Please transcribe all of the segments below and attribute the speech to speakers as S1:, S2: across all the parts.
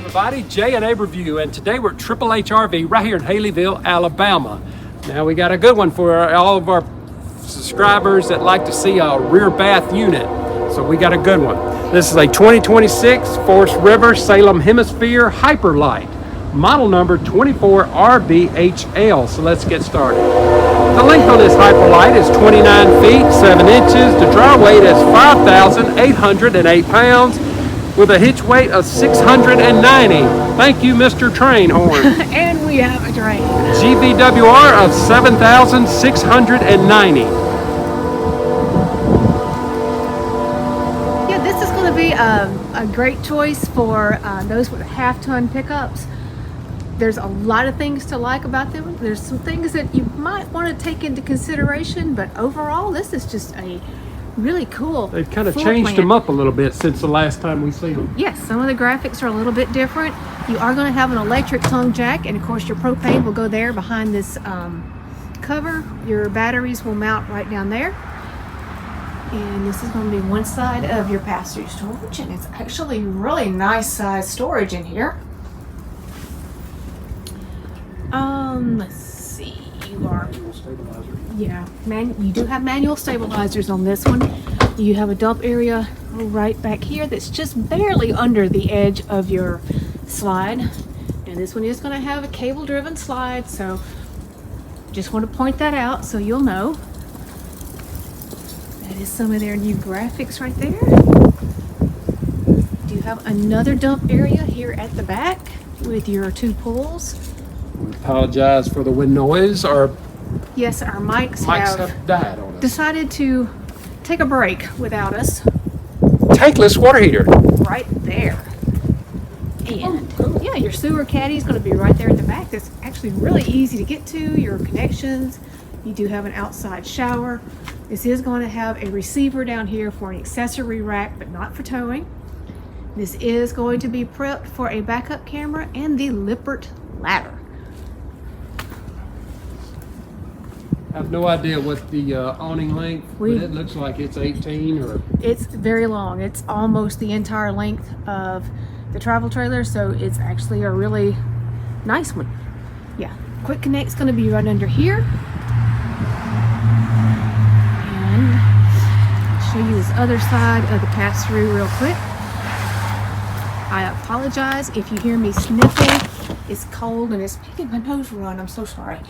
S1: everybody, Jay and Abe Review, and today we're at Triple H RV right here in Haleyville, Alabama. Now we got a good one for all of our subscribers that like to see a rear bath unit. So we got a good one. This is a 2026 Forest River Salem Hemisphere Hyper-Lite, model number 24RBHL. So let's get started. The length on this Hyper-Lite is 29 feet, 7 inches. The dry weight is 5,808 pounds with a hitch weight of 690. Thank you, Mr. Train Horn.
S2: And we have a train.
S1: GVWR of 7,690.
S2: Yeah, this is going to be a great choice for those with half-ton pickups. There's a lot of things to like about them. There's some things that you might want to take into consideration, but overall, this is just a really cool.
S1: They've kind of changed them up a little bit since the last time we seen them.
S2: Yes, some of the graphics are a little bit different. You are going to have an electric tongue jack, and of course your propane will go there behind this cover. Your batteries will mount right down there. And this is going to be one side of your passenger storage, and it's actually really nice size storage in here. Let's see. You are. Yeah, you do have manual stabilizers on this one. You have a dump area right back here that's just barely under the edge of your slide. And this one is going to have a cable driven slide, so just want to point that out so you'll know. That is some of their new graphics right there. You do have another dump area here at the back with your two pulls.
S1: We apologize for the wind noise.
S2: Yes, our mics
S1: have died on us.
S2: Decided to take a break without us.
S1: Tankless water heater.
S2: Right there. And yeah, your sewer caddy is going to be right there at the back. That's actually really easy to get to. Your connections. You do have an outside shower. This is going to have a receiver down here for an accessory rack, but not for towing. This is going to be prepped for a backup camera and the Lippert ladder.
S1: I have no idea what the awning length, but it looks like it's 18 or...
S2: It's very long. It's almost the entire length of the travel trailer, so it's actually a really nice one. Yeah, quick connect's going to be right under here. And I'll show you this other side of the pass-through real quick. I apologize if you hear me sniffle. It's cold and it's making my nose run. I'm so sorry.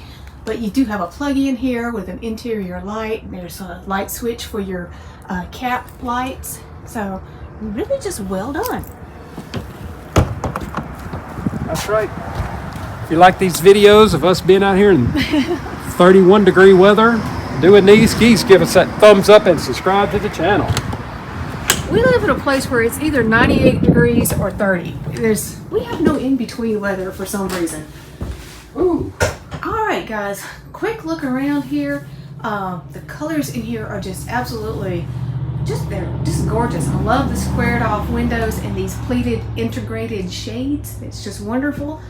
S2: But you do have a plug-in here with an interior light. There's a light switch for your cap lights. So really just well done.
S1: That's right. If you like these videos of us being out here in 31 degree weather doing these skis, give us that thumbs up and subscribe to the channel.
S2: We live in a place where it's either 98 degrees or 30. We have no in-between weather for some reason. Ooh. All right, guys, quick look around here. The colors in here are just absolutely, they're just gorgeous. I love the squared off windows and these pleated integrated shades. It's just wonderful.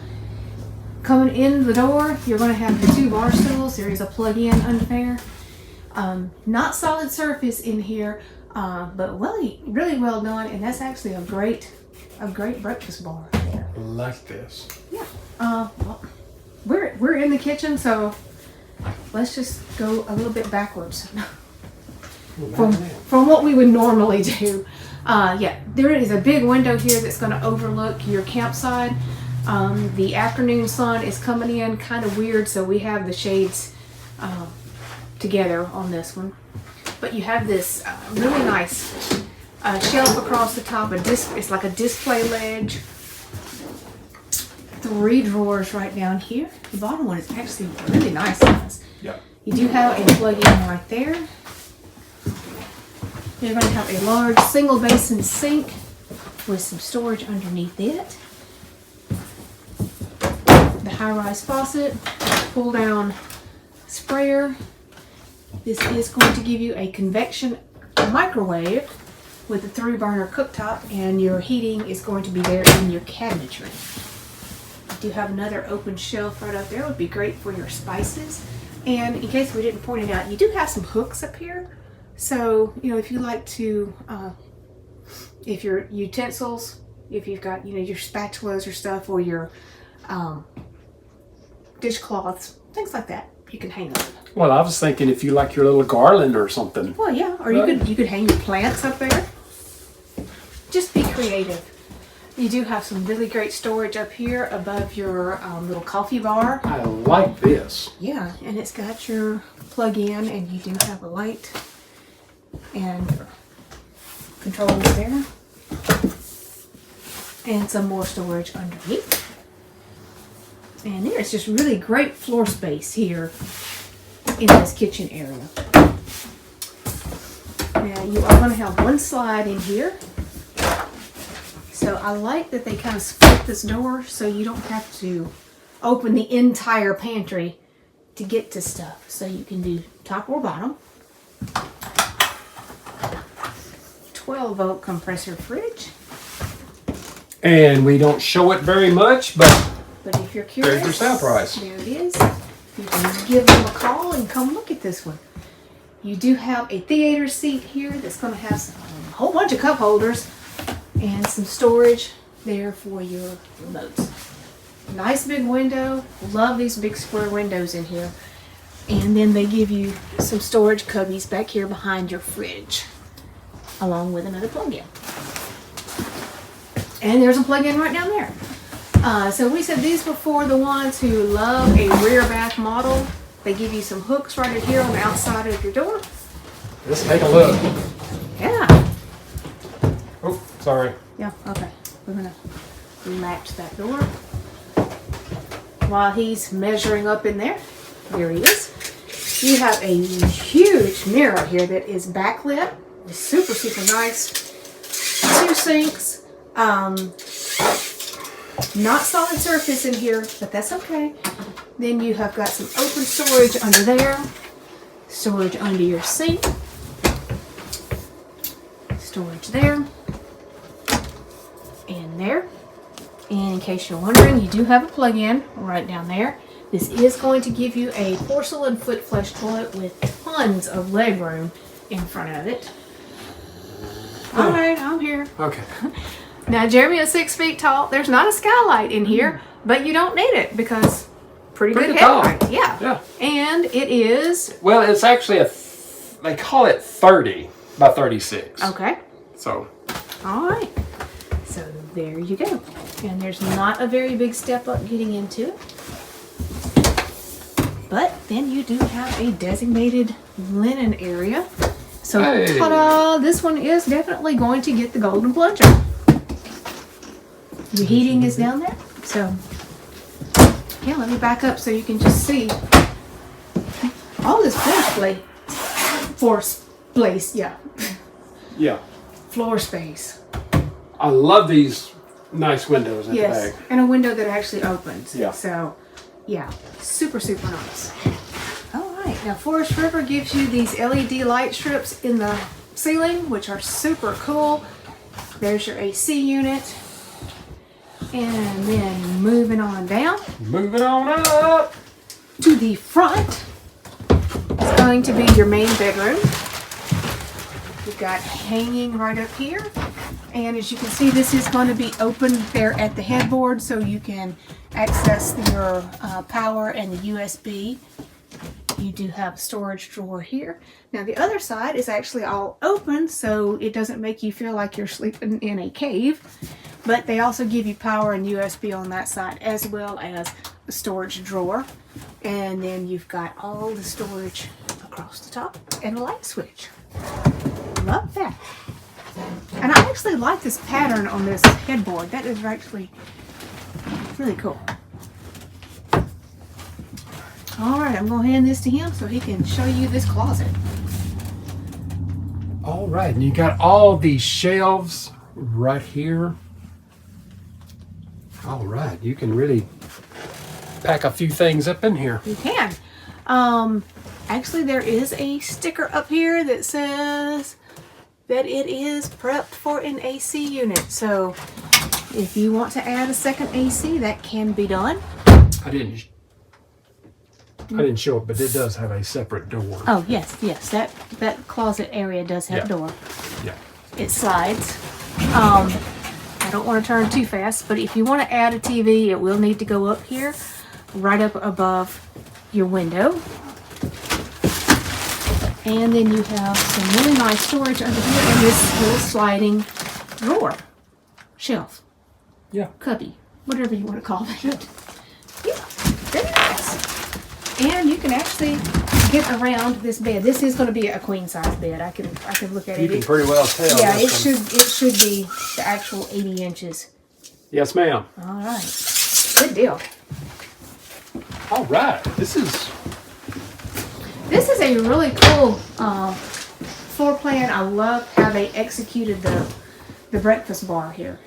S2: Coming in the door, you're going to have your two bar stools. There is a plug-in under there. Not solid surface in here, but really well done. And that's actually a great breakfast bar right there.
S1: Like this.
S2: Yeah. Well, we're in the kitchen, so let's just go a little bit backwards from what we would normally do. Yeah, there is a big window here that's going to overlook your campsite. The afternoon sun is coming in kind of weird, so we have the shades together on this one. But you have this really nice shelf across the top. It's like a display ledge. 3 drawers right down here. The bottom one is actually really nice size.
S1: Yep.
S2: You do have a plug-in right there. You're going to have a large single basin sink with some storage underneath it. The high-rise faucet, pull-down sprayer. This is going to give you a convection microwave with a 3-burner cooktop, and your heating is going to be there in your cabinetry. You do have another open shelf right up there. Would be great for your spices. And in case we didn't point it out, you do have some hooks up here. So, you know, if you like to, if your utensils if you've got, you know, your spatulas or stuff, or your dishcloths, things like that, you can hang up.
S1: Well, I was thinking if you like your little garland or something.
S2: Well, yeah, or you could hang your plants up there. Just be creative. You do have some really great storage up here above your little coffee bar.
S1: I like this.
S2: Yeah, and it's got your plug-in, and you do have a light and your controls there, and some more storage underneath. And there's just really great floor space here in this kitchen area. Now you are going to have one slide in here. So I like that they kind of split this door so you don't have to open the entire pantry to get to stuff. So you can do top or bottom. 12-volt compressor fridge.
S1: And we don't show it very much, but
S2: if you're curious,
S1: there's your sale price.
S2: There it is. You can give them a call and come look at this one. You do have a theater seat here that's going to have a whole bunch of cup holders and some storage there for your remotes. Nice big window. Love these big square windows in here. And then they give you some storage cubbies back here behind your fridge, along with another plug-in. And there's a plug-in right down there. So we said these were for the ones who love a rear bath model. They give you some hooks right in here on the outside of your door.
S1: Let's take a look.
S2: Yeah.
S1: Oh, sorry.
S2: Yeah, okay. We're gonna latch that door. While he's measuring up in there, here he is. You have a huge mirror here that is backlit. It's super, super nice. 2 sinks. Not solid surface in here, but that's okay. Then you have got some open storage under there. Storage under your sink. Storage there. And there. And in case you're wondering, you do have a plug-in right down there. This is going to give you a porcelain foot flush toilet with tons of leg room in front of it. All right, I'm here.
S1: Okay.
S2: Now, Jeremy is 6 feet tall. There's not a skylight in here, but you don't need it because pretty good headlight. Yeah. And it is...
S1: Well, it's actually they call it 30 by 36.
S2: Okay.
S1: So.
S2: All right. So there you go. And there's not a very big step up getting into it. But then you do have a designated linen area. So,
S1: hey.
S2: Ta-da! This one is definitely going to get the golden plunger. Your heating is down there. So, yeah, let me back up so you can just see all this floor space. Yeah. Floor space.
S1: I love these nice windows in the back.
S2: And a window that actually opens.
S1: Yeah.
S2: So, yeah, super, super nice. All right, now Forest River gives you these LED light strips in the ceiling, which are super cool. There's your AC unit. And then moving on down.
S1: Moving on up.
S2: To the front. It's going to be your main bedroom. You've got hanging right up here. And as you can see, this is going to be open there at the headboard so you can access your power and the USB. You do have a storage drawer here. Now the other side is actually all open so it doesn't make you feel like you're sleeping in a cave. But they also give you power and USB on that side as well as a storage drawer. And then you've got all the storage across the top and a light switch. Love that. And I actually like this pattern on this headboard. That is actually really cool. Alright, I'm going to hand this to him so he can show you this closet.
S1: Alright, and you got all these shelves right here. Alright, you can really pack a few things up in here.
S2: You can. Actually, there is a sticker up here that says that it is prepped for an AC unit. So if you want to add a second AC, that can be done.
S1: I didn't show it, but it does have a separate door.
S2: Oh, yes. That closet area does have a door.
S1: Yeah.
S2: It slides. I don't want to turn too fast, but if you want to add a TV, it will need to go up here, right up above your window. And then you have some really nice storage under here and this little sliding drawer, shelf,
S1: Yeah.
S2: cubby, whatever you want to call it. Yeah, very nice. And you can actually get around this bed. This is going to be a queen size bed. I can look at it.
S1: You can pretty well tell.
S2: Yeah, it should be the actual 80 inches.
S1: Yes, ma'am.
S2: All right, good deal.
S1: All right. This is
S2: a really cool floor plan. I love how they executed the breakfast bar here.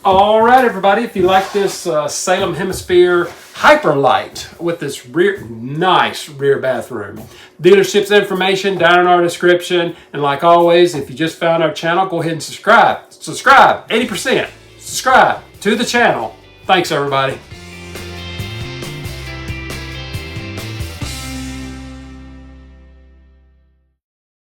S1: all right, everybody. If you like this Salem Hemisphere Hyper-Lite with this nice rear bathroom, dealership's information down in our description. And like always, if you just found our channel, go ahead and subscribe. 80%. Subscribe to the channel. Thanks, everybody.